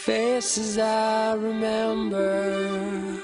Faces I remember,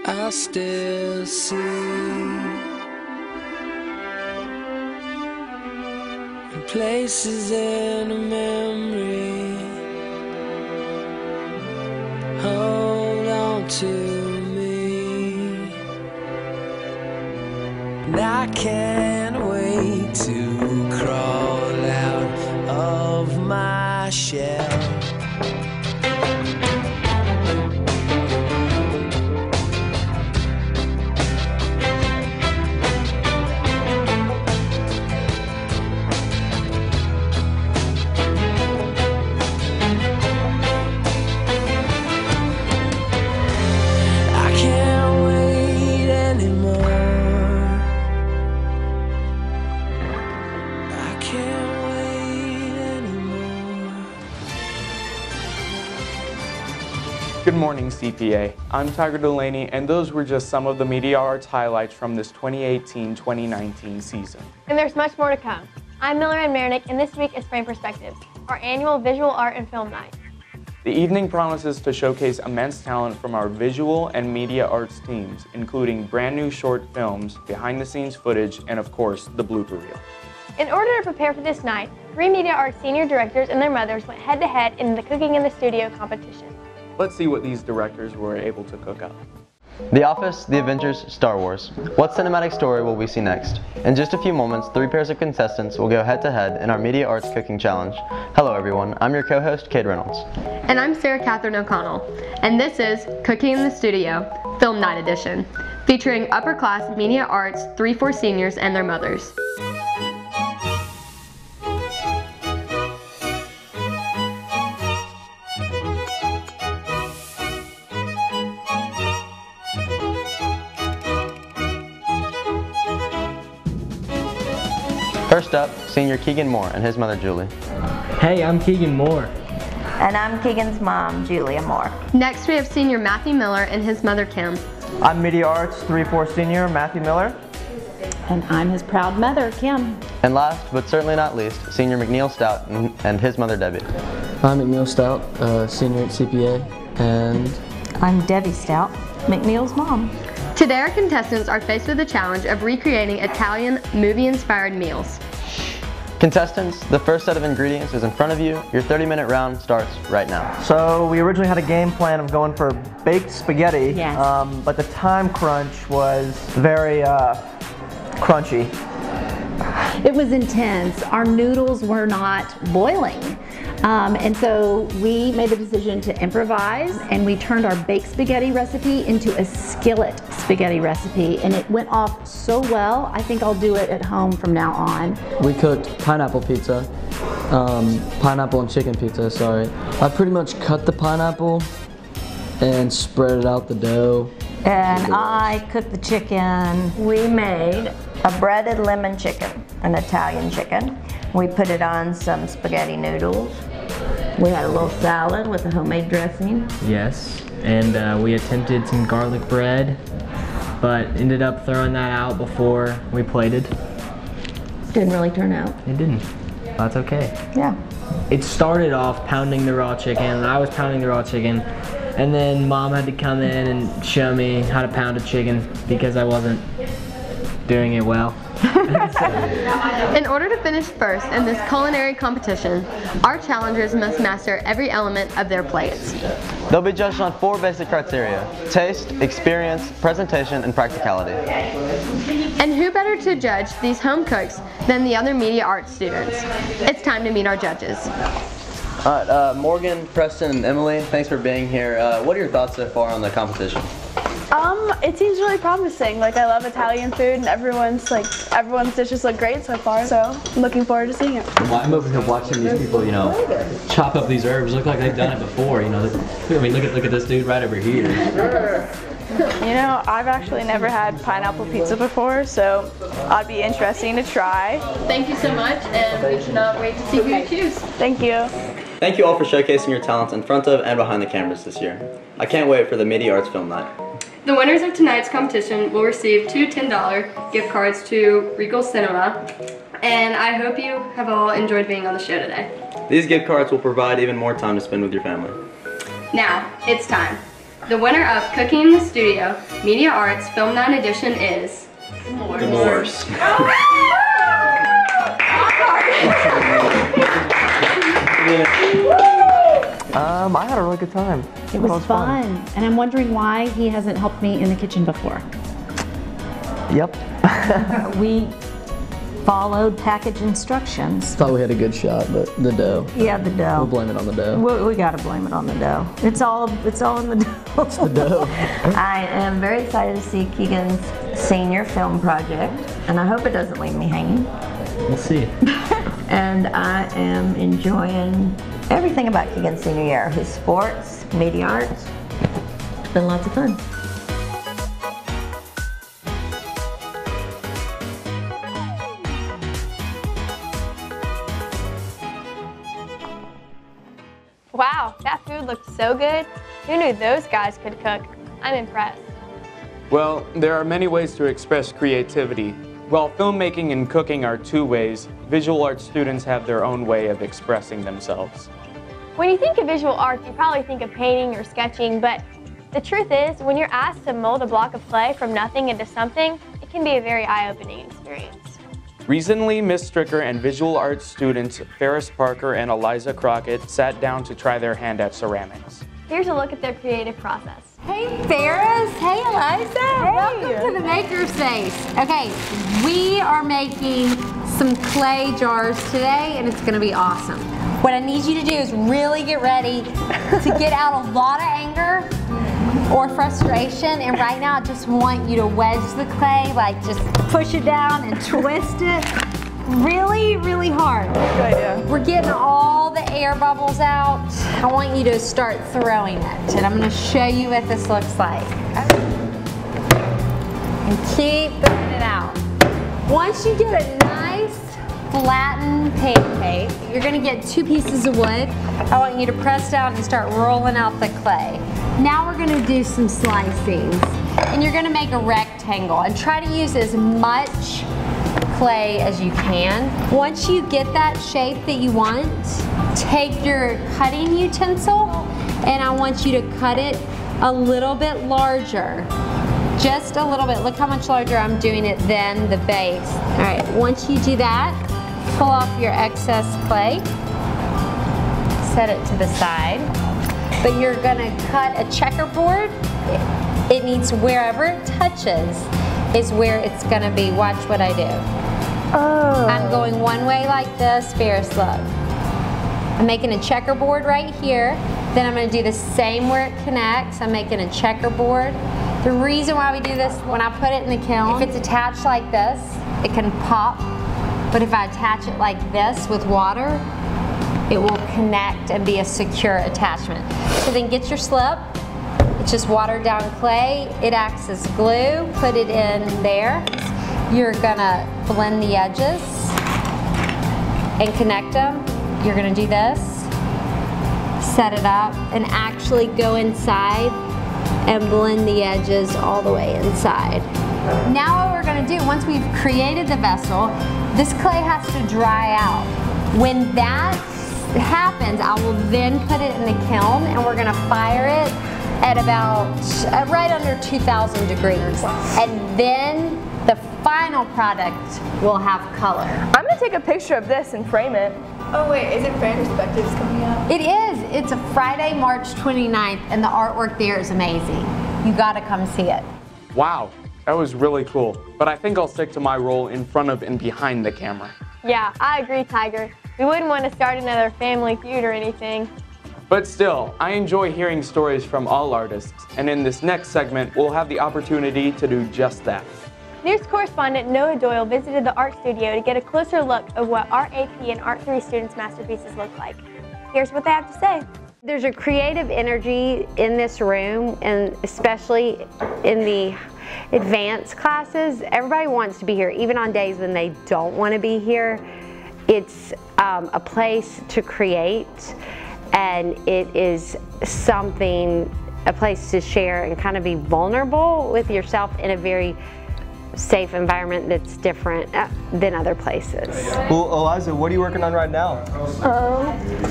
I still see, and places in a memory hold on to me, and I can't wait to crawl out of my shell. Good morning, CPA. I'm Tiger Delaney, and those were just some of the Media Arts highlights from this 2018-2019 season. And there's much more to come. I'm Miller Ann Marinick, and this week is Frame Perspectives, our annual visual art and film night. The evening promises to showcase immense talent from our visual and media arts teams, including brand new short films, behind-the-scenes footage, and of course, the blooper reel. In order to prepare for this night, 3 Media Arts senior directors and their mothers went head-to-head in the Cooking in the Studio competition. Let's see what these directors were able to cook up. The Office, The Avengers, Star Wars. What cinematic story will we see next? In just a few moments, 3 pairs of contestants will go head-to-head in our Media Arts Cooking Challenge. Hello everyone, I'm your co-host, Cade Reynolds. And I'm Sarah Catherine O'Connell. And this is Cooking in the Studio, Film Night Edition, featuring upper-class Media Arts 3-4 seniors and their mothers. First up, Senior Keegan Moore and his mother Julie. Hey, I'm Keegan Moore. And I'm Keegan's mom, Julia Moore. Next we have Senior Matthew Miller and his mother Kim. I'm Media Arts 3-4 Senior Matthew Miller. And I'm his proud mother, Kim. And last, but certainly not least, Senior McNeil Stout and his mother Debbie. I'm McNeil Stout, senior at CPA, and I'm Debbie Stout, McNeil's mom. Today our contestants are faced with the challenge of recreating Italian movie-inspired meals. Contestants, the first set of ingredients is in front of you. Your 30-minute round starts right now. So we originally had a game plan of going for baked spaghetti, yes. But the time crunch was very crunchy. It was intense. Our noodles were not boiling. And so we made the decision to improvise, and we turned our baked spaghetti recipe into a skillet spaghetti recipe, and it went off so well. I think I'll do it at home from now on. we cooked pineapple pizza, pineapple and chicken pizza, sorry. I pretty much cut the pineapple and spread it out the dough. And I cooked the chicken. We made a breaded lemon chicken, an Italian chicken. We put it on some spaghetti noodles. We had a little salad with a homemade dressing. Yes, and we attempted some garlic bread, but ended up throwing that out before we plated. Didn't really turn out. It didn't. That's okay. Yeah. It started off pounding the raw chicken, and I was pounding the raw chicken, and then Mom had to come in and show me how to pound a chicken because I wasn't doing it well. In order to finish first in this culinary competition, our challengers must master every element of their plates. They'll be judged on 4 basic criteria: taste, experience, presentation, and practicality. And who better to judge these home cooks than the other Media Arts students? It's time to meet our judges. All right, Morgan, Preston, and Emily, thanks for being here. What are your thoughts so far on the competition? It seems really promising. Like, I love Italian food, and everyone's dishes look great so far, so I'm looking forward to seeing it. I'm over here watching these people, chop up these herbs. Look like they've done it before, I mean, look at this dude right over here. I've actually never had pineapple pizza before, so it'd be interesting to try. Thank you so much, and we cannot wait to see who you choose. Thank you. Thank you all for showcasing your talents in front of and behind the cameras this year. I can't wait for the Media Arts Film Night. The winners of tonight's competition will receive 2 $10 gift cards to Regal Cinema, and I hope you have all enjoyed being on the show today. These gift cards will provide even more time to spend with your family. Now, it's time. The winner of Cooking in the Studio Media Arts Film Night Edition is... The Moors. I had a really good time. It was fun. And I'm wondering why he hasn't helped me in the kitchen before. Yep. We followed package instructions. Thought we had a good shot, but the dough. Yeah, the dough. We'll blame it on the dough. We gotta blame it on the dough. It's all in the dough. It's the dough. I am very excited to see Keegan's senior film project, and I hope it doesn't leave me hanging. We'll see. And I am enjoying everything about Keegan's senior year. His sports, media arts. It's been lots of fun. Wow, that food looked so good. Who knew those guys could cook? I'm impressed. Well, there are many ways to express creativity. While filmmaking and cooking are two ways, visual arts students have their own way of expressing themselves. When you think of visual arts, you probably think of painting or sketching, but the truth is, when you're asked to mold a block of clay from nothing into something, it can be a very eye-opening experience. Recently, Ms. Stricker and visual arts students Ferris Parker and Eliza Crockett sat down to try their hand at ceramics. Here's a look at their creative process. Hey Ferris, hey Eliza, welcome to the Makerspace. Okay, we are making some clay jars today and it's gonna be awesome. What I need you to do is really get ready to get out a lot of anger or frustration, and right now I just want you to wedge the clay, like just push it down and twist it really, really hard. Good idea. We're getting all the air bubbles out. I want you to start throwing it, and I'm going to show you what this looks like. And keep throwing it out. Once you get a nice flattened pancake, you're going to get 2 pieces of wood. I want you to press down and start rolling out the clay. Now we're going to do some slicing, and you're going to make a rectangle and try to use as much clay as you can. Once you get that shape that you want, take your cutting utensil and I want you to cut it a little bit larger. Just a little bit. Look how much larger I'm doing it than the base. All right, once you do that, pull off your excess clay, set it to the side. But you're gonna cut a checkerboard. It needs wherever it touches is where it's gonna be. Watch what I do. Oh. I'm going one way like this, Ferris, look. I'm making a checkerboard right here. Then I'm gonna do the same where it connects. I'm making a checkerboard. The reason why we do this, when I put it in the kiln, if it's attached like this, it can pop. But if I attach it like this with water, it will connect and be a secure attachment. So then get your slip. It's just watered down clay. It acts as glue. Put it in there. You're gonna blend the edges and connect them. You're gonna do this, set it up, and actually go inside and blend the edges all the way inside. Now what we're gonna do, once we've created the vessel, this clay has to dry out. When that happens, I will then put it in the kiln and we're gonna fire it at about right under 2,000 degrees. And then the final product will have color. I'm gonna take a picture of this and frame it. Oh wait, isn't Brand Perspectives coming up? It is. It's a Friday, March 29th, and the artwork there is amazing. You gotta come see it. Wow, that was really cool. But I think I'll stick to my role in front of and behind the camera. Yeah, I agree, Tiger. We wouldn't want to start another family feud or anything. But still, I enjoy hearing stories from all artists, and in this next segment, we'll have the opportunity to do just that. News correspondent Noah Doyle visited the art studio to get a closer look of what Art AP and Art 3 students' masterpieces look like. Here's what they have to say. There's a creative energy in this room, and especially in the advanced classes. Everybody wants to be here, even on days when they don't want to be here. It's a place to create, and it is something, a place to share and kind of be vulnerable with yourself in a very safe environment that's different than other places. Well, Eliza, what are you working on right now?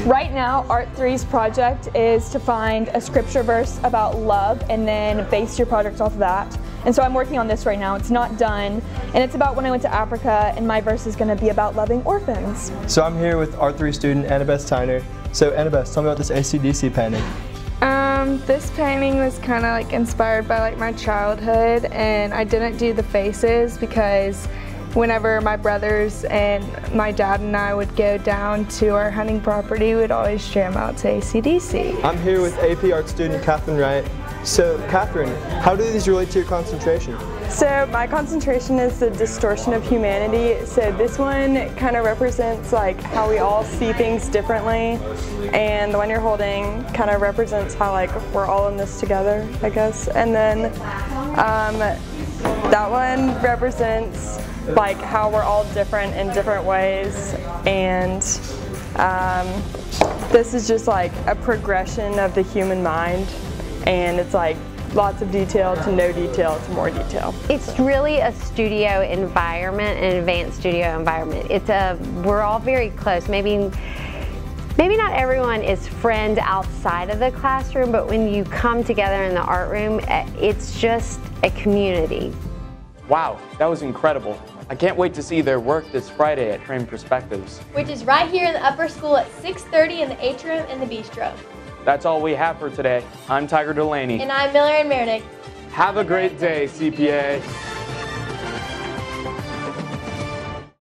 Right now, Art 3's project is to find a scripture verse about love and then base your project off of that. And so I'm working on this right now. It's not done, and it's about when I went to Africa, and my verse is going to be about loving orphans. So I'm here with Art 3 student Annabeth Tyner. So Annabeth, tell me about this AC/DC painting. This painting was kind of like inspired by like my childhood, and I didn't do the faces because whenever my brothers and my dad and I would go down to our hunting property, we'd always jam out to AC/DC. I'm here with AP Art student Catherine Wright. So Catherine, how do these relate to your concentration? So my concentration is the distortion of humanity. So this one kind of represents like how we all see things differently, and the one you're holding kind of represents how like we're all in this together, I guess. And then that one represents like how we're all different in different ways, and this is just like a progression of the human mind, and it's like lots of detail to no detail to more detail. It's really a studio environment, an advanced studio environment. We're all very close. Maybe not everyone is friends outside of the classroom, but when you come together in the art room, it's just a community. Wow, that was incredible. I can't wait to see their work this Friday at Frame Perspectives. Which is right here in the upper school at 6:30 in the atrium and the bistro. That's all we have for today. I'm Tiger Delaney. And I'm Miller and Mernick. Have a great day, CPA.